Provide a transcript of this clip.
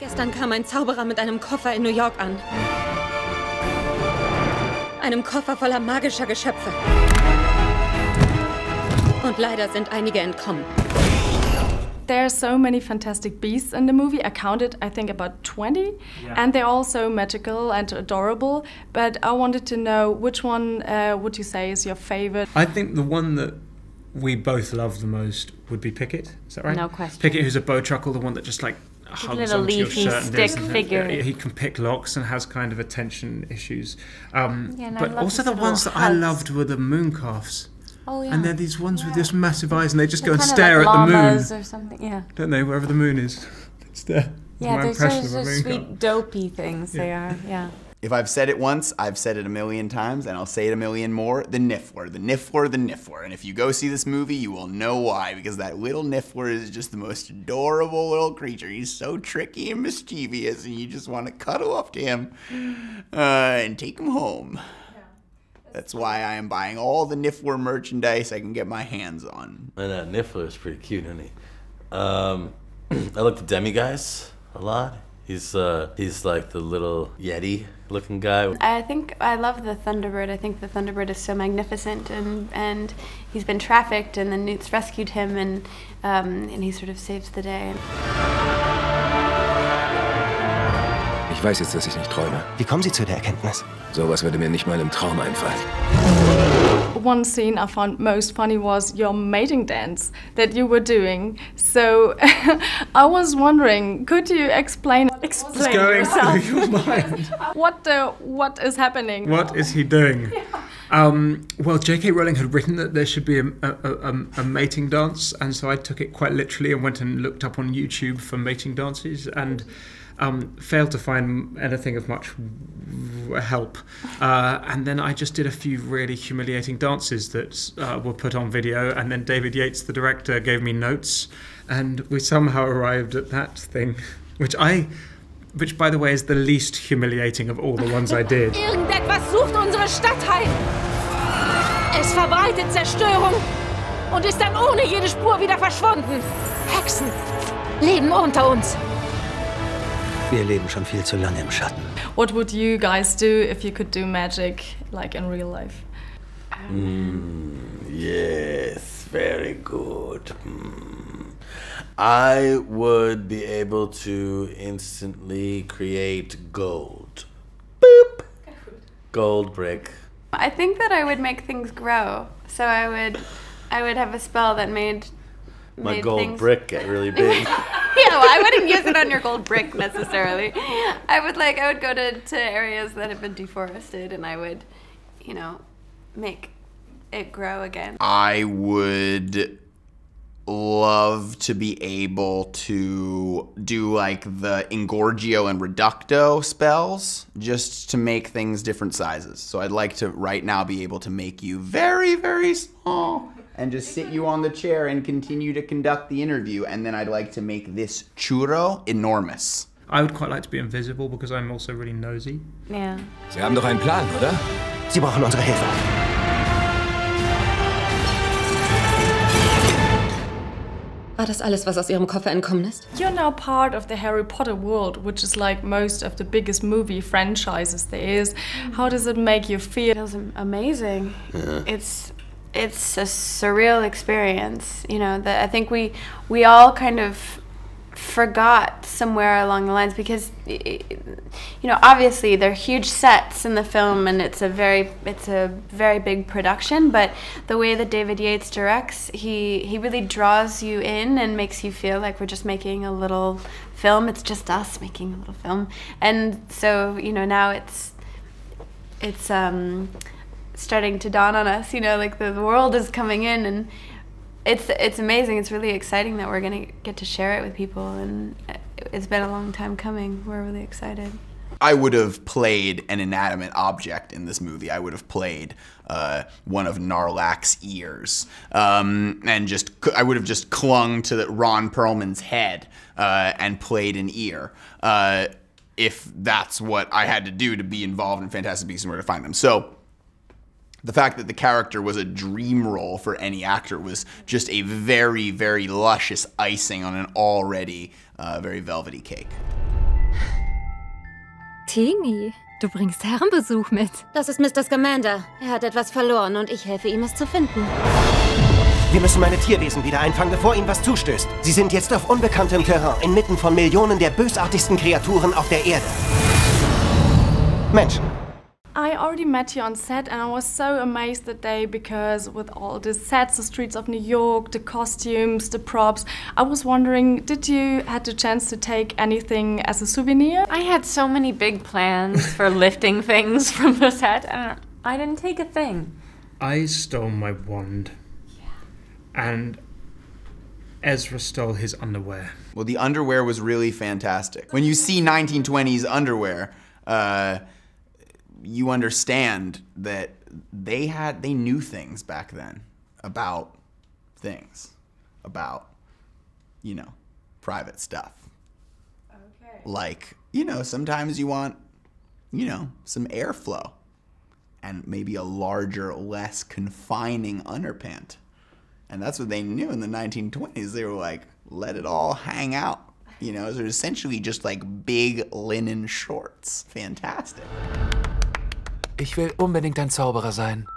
Gestern kam ein Zauberer mit einem Koffer in New York an. Einem Koffer voller magischer Geschöpfe. Und leider sind einige entkommen. There are so many fantastic beasts in the movie. I counted, I think, about 20. Yeah. And they're all so magical and adorable. But I wanted to know, which one would you say is your favorite? I think the one that we both love the most would be Pickett. Is that right? No question. Pickett, who's a bowtruckle, the one that just like hugs little onto your leafy shirt stick and figure. He can pick locks and has kind of attention issues. Yeah, but also the ones that I loved were the mooncalves. Oh, yeah. And they're these ones with this massive eyes, and they just go and kind of stare like at the moon. or something, yeah. Don't they? Wherever the moon is, it's there. Yeah, my they're impression sort of a of mooncalf. sweet, dopey things. They are, yeah. If I've said it once, I've said it a million times, and I'll say it a million more. The Niffler, the Niffler, the Niffler. And if you go see this movie, you will know why, because that little Niffler is just the most adorable little creature. He's so tricky and mischievous, and you just want to cuddle up to him and take him home. That's why I am buying all the Niffler merchandise I can get my hands on. And Niffler is pretty cute, isn't he? I like the Demiguise a lot. He's like the little Yeti-looking guy. I think I love the Thunderbird. I think the Thunderbird is so magnificent, and he's been trafficked, and the Newts rescued him, and he sort of saves the day. Ich weiß jetzt, dass ich nicht träume. Wie kommen Sie zu der Erkenntnis? Sowas würde mir nicht mal im Traum einfallen. One scene I found most funny was your mating dance that you were doing. So I was wondering, could you explain What's going yourself? through your mind? What is happening? What is he doing? Well, J.K. Rowling had written that there should be a mating dance, and so I took it quite literally and went and looked up on YouTube for mating dances and failed to find anything of much help. And then I just did a few really humiliating dances that were put on video, and then David Yates, the director, gave me notes, and we somehow arrived at that thing, which by the way is the least humiliating of all the ones I did. Irgendetwas sucht unsere Stadt heim. Es verbreitet Zerstörung und ist dann ohne jede Spur wieder verschwunden. Hexen leben unter uns. Wir leben schon viel zu lange im Schatten. What would you guys do if you could do magic, like in real life? Yes, very good. I would be able to instantly create gold. Boop! Gold brick. I think that I would make things grow. So I would have a spell that made My gold things... brick get really big. Yeah, well, I wouldn't use it on your gold brick necessarily. I would go to areas that have been deforested, and I would, make it grow again. I would love to be able to do like the Ingorgio and Reducto spells, just to make things different sizes. So I'd like to right now be able to make you very, very small and just sit you on the chair and continue to conduct the interview, and then I'd like to make this churro enormous. I would quite like to be invisible because I'm also really nosy. Yeah. Sie haben doch einen Plan, oder? Sie brauchen unsere Hilfe. War das alles, was aus Ihrem Koffer entkommen ist? You're now part of the Harry Potter world, which is like most of the biggest movie franchises there is. How does it make you feel? It feels amazing. Yeah. It's a surreal experience, that I think we all kind of forgot somewhere along the lines, because obviously they're huge sets in the film and it's a very big production, but the way that David Yates directs, he really draws you in and makes you feel like we're just making a little film. It's just us making a little film. And so now it's starting to dawn on us, like the world is coming in, and it's amazing. It's really exciting that we're gonna get to share it with people, and it's been a long time coming. We're really excited. I would have played an inanimate object in this movie. I would have played one of Narlac's ears, and I would have just clung to Ron Perlman's head and played an ear. If that's what I had to do to be involved in Fantastic Beasts and Where to Find Them. So the fact that the character was a dream role for any actor was just a very, very luscious icing on an already very velvety cake. Teenie, du bringst Herrenbesuch mit. Das ist Mr. Scamander. Er hat etwas verloren und ich helfe ihm, es zu finden. Wir müssen meine Tierwesen wieder einfangen, bevor ihnen was zustößt. Sie sind jetzt auf unbekanntem Terrain, inmitten von Millionen der bösartigsten Kreaturen auf der Erde. Menschen. I already met you on set and I was so amazed that day because with all the sets, the streets of New York, the costumes, the props, I was wondering, did you had the chance to take anything as a souvenir? I had so many big plans for lifting things from the set and I didn't take a thing. I stole my wand. And Ezra stole his underwear. Well, the underwear was really fantastic. When you see 1920s underwear, you understand that they knew things back then about things, about, you know, private stuff. Okay. Like, you know, sometimes you want, you know, some airflow and maybe a larger, less confining underpant. And that's what they knew in the 1920s. They were like, let it all hang out. You know, they're essentially just like big linen shorts. Fantastic. Ich will unbedingt ein Zauberer sein.